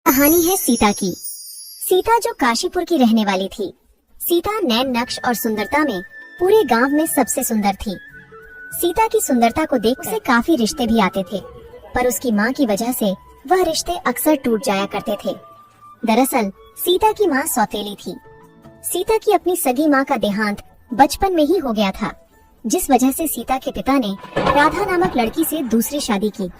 कहानी है सीता की। सीता जो काशीपुर की रहने वाली थी। सीता नैन नक्श और सुंदरता में पूरे गांव में सबसे सुंदर थी। सीता की सुंदरता को देख उसे काफी रिश्ते भी आते थे, पर उसकी माँ की वजह से वह रिश्ते अक्सर टूट जाया करते थे। दरअसल सीता की माँ सौतेली थी। सीता की अपनी सगी माँ का देहांत बचपन में ही हो गया था, जिस वजह से सीता के पिता ने राधा नामक लड़की से दूसरी शादी की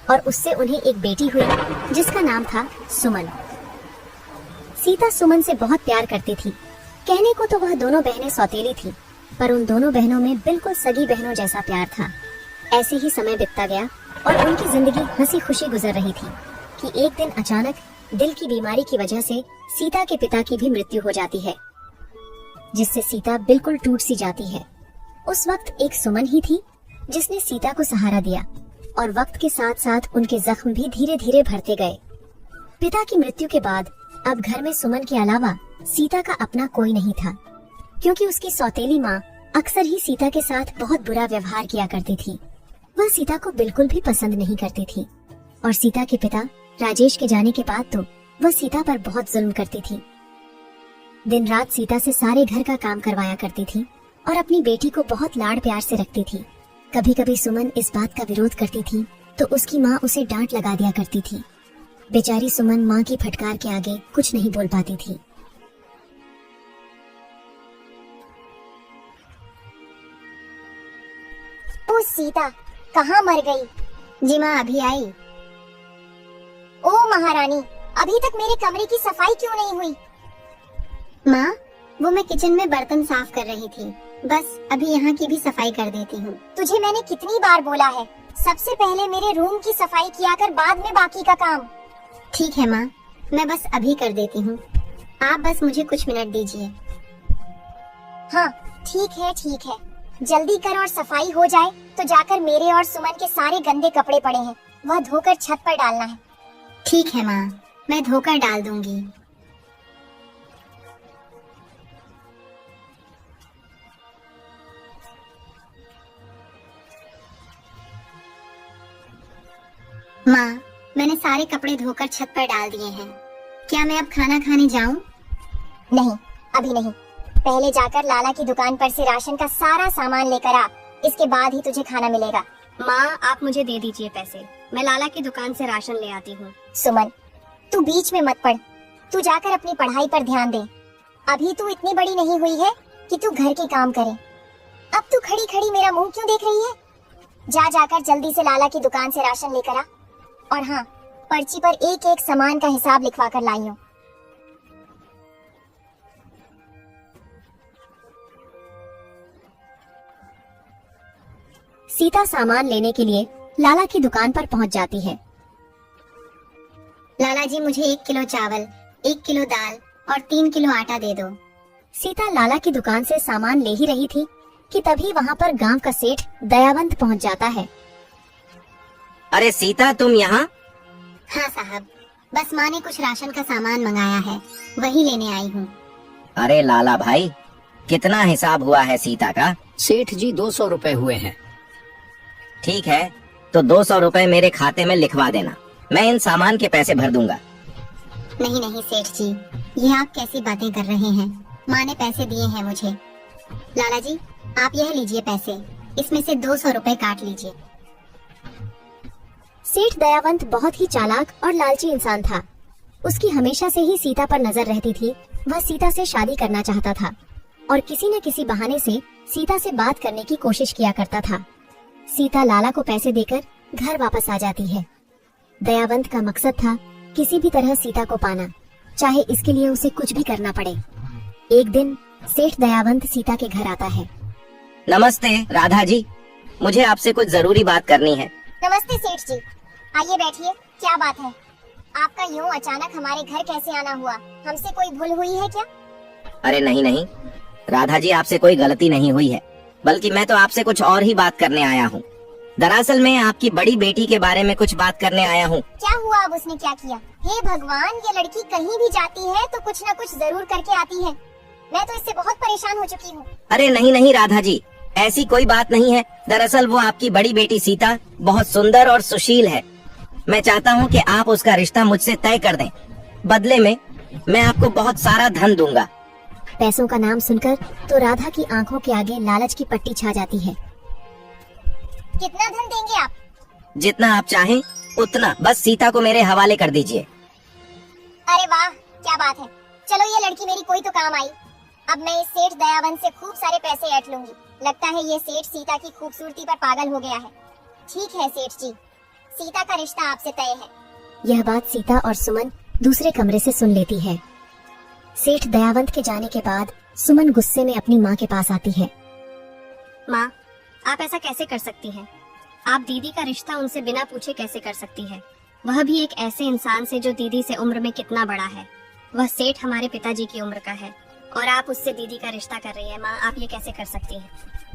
और उससे उन्हें एक बेटी हुई जिसका नाम था सुमन। सीता सुमन से बहुत प्यार करती थी। कहने को तो वह दोनों बहनें सौतेली थी, पर उन दोनों बहनों में बिल्कुल सगी बहनों जैसा प्यार था। ऐसे ही समय बीतता गया और उनकी जिंदगी हंसी खुशी गुजर रही थी कि एक दिन अचानक दिल की बीमारी की वजह से सीता के पिता की भी मृत्यु हो जाती है, जिससे सीता बिल्कुल टूट सी जाती है। उस वक्त एक सुमन ही थी जिसने सीता को सहारा दिया और वक्त के साथ साथ उनके जख्म भी धीरे धीरे भरते गए। पिता की मृत्यु के बाद अब घर में सुमन के अलावा सीता का अपना कोई नहीं था, क्योंकि उसकी सौतेली माँ अक्सर ही सीता के साथ बहुत बुरा व्यवहार किया करती थी। वह सीता को बिल्कुल भी पसंद नहीं करती थी और सीता के पिता राजेश के जाने के बाद तो वह सीता पर बहुत जुल्म करती थी। दिन रात सीता से सारे घर का काम करवाया करती थी और अपनी बेटी को बहुत लाड़ प्यार से रखती थी। कभी कभी सुमन इस बात का विरोध करती थी तो उसकी माँ उसे डांट लगा दिया करती थी। बेचारी सुमन माँ की फटकार के आगे कुछ नहीं बोल पाती थी। ओ सीता, कहाँ मर गई? जी माँ, अभी आई। ओ महारानी, अभी तक मेरे कमरे की सफाई क्यों नहीं हुई? माँ, वो मैं किचन में बर्तन साफ कर रही थी, बस अभी यहाँ की भी सफाई कर देती हूँ। तुझे मैंने कितनी बार बोला है, सबसे पहले मेरे रूम की सफाई किया कर, बाद में बाकी का काम। ठीक है माँ, मैं बस अभी कर देती हूँ, आप बस मुझे कुछ मिनट दीजिए। हाँ ठीक है, जल्दी कर और सफाई हो जाए तो जाकर मेरे और सुमन के सारे गंदे कपड़े पड़े हैं, वह धोकर छत पर डालना है। ठीक है माँ, मैं धोकर डाल दूंगी। माँ, मैंने सारे कपड़े धोकर छत पर डाल दिए हैं। क्या मैं अब खाना खाने जाऊँ? नहीं, अभी नहीं। पहले जाकर लाला की दुकान पर से राशन का सारा सामान लेकर आ, इसके बाद ही तुझे खाना मिलेगा। माँ, आप मुझे दे दीजिए पैसे, मैं लाला की दुकान से राशन ले आती हूँ। सुमन, तू बीच में मत पड़, तू जाकर अपनी पढ़ाई पर ध्यान दे। अभी तू इतनी बड़ी नहीं हुई है कि तू घर के काम करे। अब तू खड़ी खड़ी मेरा मुंह क्यों देख रही है? जाकर जल्दी से लाला की दुकान से राशन लेकर आ, और हाँ, पर्ची पर एक एक सामान का हिसाब लिखवा कर लाई हूँ। सीता सामान लेने के लिए लाला की दुकान पर पहुंच जाती है। लाला जी, मुझे 1 किलो चावल, 1 किलो दाल और 3 किलो आटा दे दो। सीता लाला की दुकान से सामान ले ही रही थी कि तभी वहाँ पर गांव का सेठ दयावंत पहुँच जाता है। अरे सीता, तुम यहाँ? हाँ साहब, बस माँ ने कुछ राशन का सामान मंगाया है, वही लेने आई हूँ। अरे लाला भाई, कितना हिसाब हुआ है सीता का? सेठ जी 200 रुपए हुए हैं। ठीक है, तो 200 रुपए मेरे खाते में लिखवा देना, मैं इन सामान के पैसे भर दूंगा। नहीं नहीं सेठ जी, ये आप कैसी बातें कर रहे हैं? माँ ने पैसे दिए हैं मुझे। लाला जी, आप यह लीजिए पैसे, इसमें से 200 रुपए काट लीजिए। सेठ दयावंत बहुत ही चालाक और लालची इंसान था। उसकी हमेशा से ही सीता पर नजर रहती थी। वह सीता से शादी करना चाहता था और किसी न किसी बहाने से सीता से बात करने की कोशिश किया करता था। सीता लाला को पैसे देकर घर वापस आ जाती है। दयावंत का मकसद था किसी भी तरह सीता को पाना, चाहे इसके लिए उसे कुछ भी करना पड़े। एक दिन सेठ दयावंत सीता के घर आता है। नमस्ते राधा जी, मुझे आपसे कुछ जरूरी बात करनी है। नमस्ते सेठ जी, आइए बैठिए। क्या बात है? आपका यूं अचानक हमारे घर कैसे आना हुआ? हमसे कोई भूल हुई है क्या? अरे नहीं राधा जी, आपसे कोई गलती नहीं हुई है, बल्कि मैं तो आपसे कुछ और ही बात करने आया हूँ। दरअसल मैं आपकी बड़ी बेटी के बारे में कुछ बात करने आया हूँ। क्या हुआ? अब उसने क्या किया? हे भगवान, ये लड़की कहीं भी जाती है तो कुछ न कुछ जरूर करके आती है। मैं तो इससे बहुत परेशान हो चुकी हूँ। अरे नहीं राधा जी, ऐसी कोई बात नहीं है। दरअसल वो आपकी बड़ी बेटी सीता बहुत सुंदर और सुशील है। मैं चाहता हूँ कि आप उसका रिश्ता मुझसे तय कर दें। बदले में मैं आपको बहुत सारा धन दूंगा। पैसों का नाम सुनकर तो राधा की आंखों के आगे लालच की पट्टी छा जाती है। कितना धन देंगे आप? जितना आप चाहें उतना, बस सीता को मेरे हवाले कर दीजिए। अरे वाह, क्या बात है। चलो, ये लड़की मेरी कोई तो काम आई। अब मैं इस सेठ दयावंत से खूब सारे पैसे ऐंठ लूंगी। लगता है ये सेठ सीता की खूबसूरती पर पागल हो गया है। ठीक है सेठ जी, सीता का रिश्ता आपसे तय है। यह बात सीता और सुमन दूसरे कमरे से सुन लेती है। सेठ दयावंत के जाने के बाद सुमन गुस्से में अपनी माँ के पास आती है। माँ, आप ऐसा कैसे कर सकती हैं? आप दीदी का रिश्ता उनसे बिना पूछे कैसे कर सकती है? वह भी एक ऐसे इंसान से जो दीदी से उम्र में कितना बड़ा है। वह सेठ हमारे पिताजी की उम्र का है और आप उससे दीदी का रिश्ता कर रही हैं। माँ, आप ये कैसे कर सकती हैं?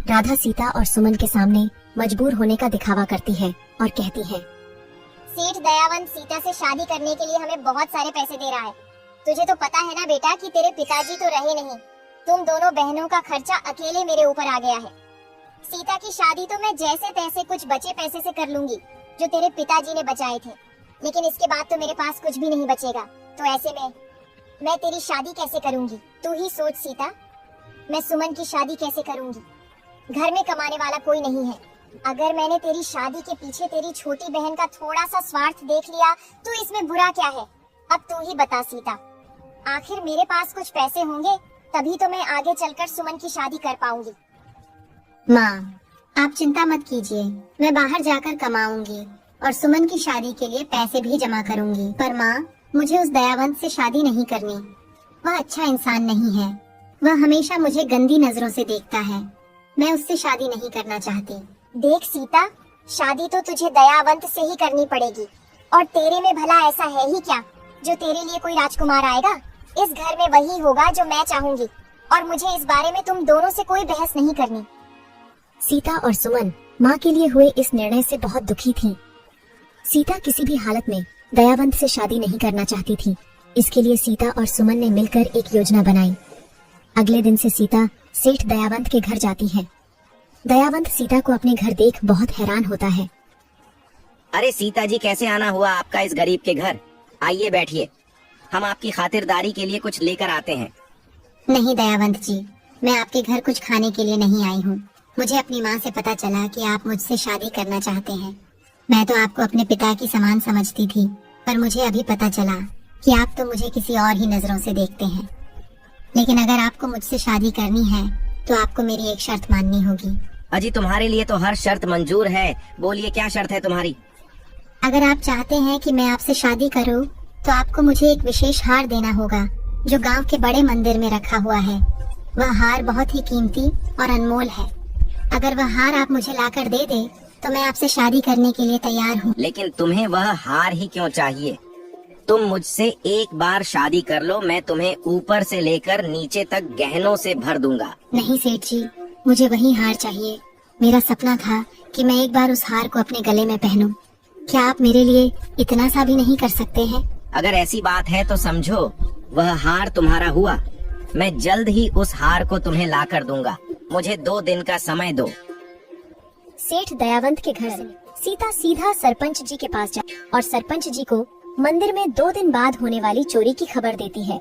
राधा सीता और सुमन के सामने मजबूर होने का दिखावा करती है और कहती है, सेठ दयावंत सीता से शादी करने के लिए हमें बहुत सारे पैसे दे रहा है। तुझे तो पता है ना बेटा कि तेरे पिताजी तो रहे नहीं। तुम दोनों बहनों का खर्चा अकेले मेरे ऊपर आ गया है। सीता की शादी तो मैं जैसे तैसे कुछ बचे पैसे से कर लूंगी जो तेरे पिताजी ने बचाए थे, लेकिन इसके बाद तो मेरे पास कुछ भी नहीं बचेगा। तो ऐसे में मैं तेरी शादी कैसे करूंगी? तू ही सोच सीता, मैं सुमन की शादी कैसे करूंगी? घर में कमाने वाला कोई नहीं है। अगर मैंने तेरी शादी के पीछे तेरी छोटी बहन का थोड़ा सा स्वार्थ देख लिया तो इसमें बुरा क्या है? अब तू ही बता सीता। आखिर मेरे पास कुछ पैसे होंगे तभी तो मैं आगे चलकर सुमन की शादी कर पाऊंगी। माँ, आप चिंता मत कीजिए, मैं बाहर जाकर कमाऊंगी और सुमन की शादी के लिए पैसे भी जमा करूंगी। पर माँ, मुझे उस दयावंत से शादी नहीं करनी। वह अच्छा इंसान नहीं है। वह हमेशा मुझे गंदी नजरों से देखता है। मैं उससे शादी नहीं करना चाहती। देख सीता, शादी तो तुझे दयावंत से ही करनी पड़ेगी। और तेरे में भला ऐसा है ही क्या जो तेरे लिए कोई राजकुमार आएगा? इस घर में वही होगा जो मैं चाहूंगी और मुझे इस बारे में तुम दोनों से कोई बहस नहीं करनी। सीता और सुमन माँ के लिए हुए इस निर्णय से बहुत दुखी थीं। सीता किसी भी हालत में दयावंत से शादी नहीं करना चाहती थी। इसके लिए सीता और सुमन ने मिलकर एक योजना बनाई। अगले दिन से सीता सेठ दयावंत के घर जाती है। दयावंत सीता को अपने घर देख बहुत हैरान होता है। अरे सीता जी, कैसे आना हुआ आपका इस गरीब के घर? आइए बैठिए, हम आपकी खातिरदारी के लिए कुछ लेकर आते हैं। नहीं दयावंत जी, मैं आपके घर कुछ खाने के लिए नहीं आई हूँ। मुझे अपनी माँ से पता चला कि आप मुझसे शादी करना चाहते हैं। मैं तो आपको अपने पिता की समान समझती थी, पर मुझे अभी पता चला कि आप तो मुझे किसी और ही नजरों से देखते हैं। लेकिन अगर आपको मुझसे शादी करनी है तो आपको मेरी एक शर्त माननी होगी। अजी, तुम्हारे लिए तो हर शर्त मंजूर है। बोलिए, क्या शर्त है तुम्हारी? अगर आप चाहते हैं कि मैं आपसे शादी करूं, तो आपको मुझे एक विशेष हार देना होगा जो गांव के बड़े मंदिर में रखा हुआ है। वह हार बहुत ही कीमती और अनमोल है। अगर वह हार आप मुझे लाकर दे दे तो मैं आपसे शादी करने के लिए तैयार हूँ। लेकिन तुम्हें वह हार ही क्यों चाहिए? तुम मुझसे एक बार शादी कर लो, मैं तुम्हें ऊपर से लेकर नीचे तक गहनों से भर दूंगा। नहीं सेठ जी, मुझे वही हार चाहिए। मेरा सपना था कि मैं एक बार उस हार को अपने गले में पहनूं। क्या आप मेरे लिए इतना सा भी नहीं कर सकते हैं? अगर ऐसी बात है तो समझो वह हार तुम्हारा हुआ। मैं जल्द ही उस हार को तुम्हें ला कर दूंगा। मुझे 2 दिन का समय दो। सेठ दयावंत के घर से सीता सीधा सरपंच जी के पास जाती और सरपंच जी को मंदिर में 2 दिन बाद होने वाली चोरी की खबर देती है।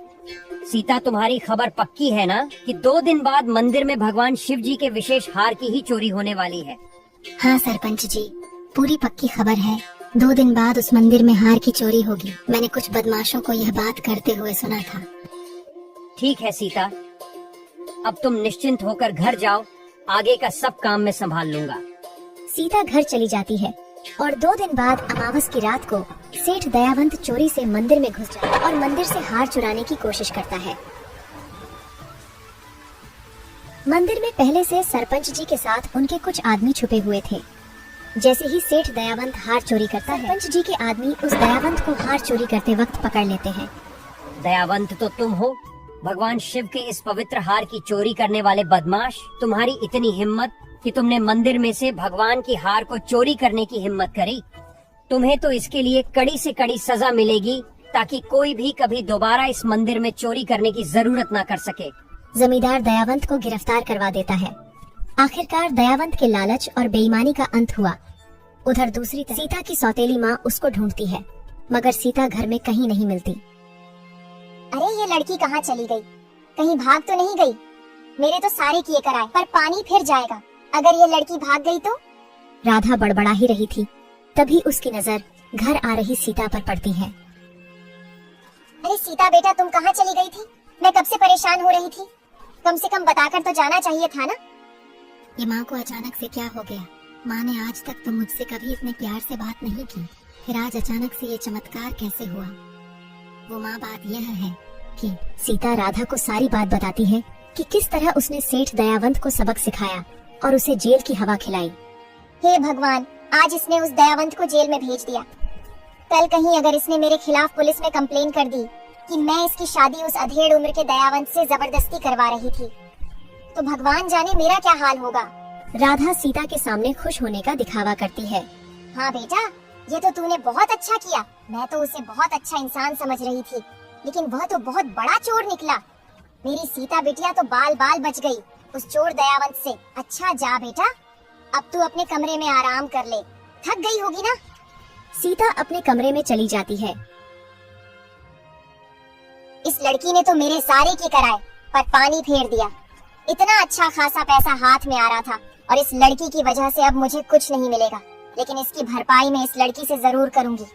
सीता, तुम्हारी खबर पक्की है ना कि 2 दिन बाद मंदिर में भगवान शिव जी के विशेष हार की ही चोरी होने वाली है? हाँ सरपंच जी, पूरी पक्की खबर है। 2 दिन बाद उस मंदिर में हार की चोरी होगी। मैंने कुछ बदमाशों को यह बात करते हुए सुना था। ठीक है सीता, अब तुम निश्चिंत होकर घर जाओ। आगे का सब काम मैं संभाल लूंगा। सीता घर चली जाती है और 2 दिन बाद अमावस की रात को सेठ दयावंत चोरी से मंदिर में घुस जाता है और मंदिर से हार चुराने की कोशिश करता है। मंदिर में पहले से सरपंच जी के साथ उनके कुछ आदमी छुपे हुए थे। जैसे ही सेठ दयावंत हार चोरी करता है, सरपंच जी के आदमी उस दयावंत को हार चोरी करते वक्त पकड़ लेते हैं। दयावंत तो तुम हो, भगवान शिव के इस पवित्र हार की चोरी करने वाले बदमाश। तुम्हारी इतनी हिम्मत कि तुमने मंदिर में से भगवान की हार को चोरी करने की हिम्मत करी। तुम्हें तो इसके लिए कड़ी से कड़ी सजा मिलेगी, ताकि कोई भी कभी दोबारा इस मंदिर में चोरी करने की जरूरत न कर सके। जमींदार दयावंत को गिरफ्तार करवा देता है। आखिरकार दयावंत के लालच और बेईमानी का अंत हुआ। उधर दूसरी तरफ सीता की सौतेली माँ उसको ढूंढती है, मगर सीता घर में कहीं नहीं मिलती। लड़की कहाँ चली गई? कहीं भाग तो नहीं गई? मेरे तो सारे किए कराए पर पानी फिर जाएगा। अगर ये लड़की भाग गई तो? राधा बड़बड़ा ही रही थी, तभी उसकी नजर घर आ रही सीता पर पड़ती है। अरे सीता बेटा, तुम कहाँ चली गई थी? मैं कब से परेशान हो रही थी। कम से कम बताकर तो जाना चाहिए था ना। ये माँ को अचानक से क्या हो गया? माँ ने आज तक तो मुझसे कभी इतने प्यार से बात नहीं की, फिर आज अचानक से ये चमत्कार कैसे हुआ? वो माँ, बात यह है कि सीता राधा को सारी बात बताती है कि किस तरह उसने सेठ दयावंत को सबक सिखाया और उसे जेल की हवा खिलाई। हे भगवान, आज इसने उस दयावंत को जेल में भेज दिया। कल कहीं अगर इसने मेरे खिलाफ पुलिस में कंप्लेन कर दी कि मैं इसकी शादी उस अधेड़ उम्र के दयावंत से जबरदस्ती करवा रही थी, तो भगवान जाने मेरा क्या हाल होगा। राधा सीता के सामने खुश होने का दिखावा करती है। हाँ बेटा, ये तो तूने बहुत अच्छा किया। मैं तो उसे बहुत अच्छा इंसान समझ रही थी, लेकिन वह तो बहुत बड़ा चोर निकला। मेरी सीता बिटिया तो बाल बाल बच गई उस चोर दयावंत से। अच्छा जा बेटा, अब तू अपने कमरे में आराम कर ले, थक गई होगी ना। सीता अपने कमरे में चली जाती है। इस लड़की ने तो मेरे सारे की कराए पर पानी फेर दिया। इतना अच्छा खासा पैसा हाथ में आ रहा था और इस लड़की की वजह से अब मुझे कुछ नहीं मिलेगा, लेकिन इसकी भरपाई मैं इस लड़की से जरूर करूंगी।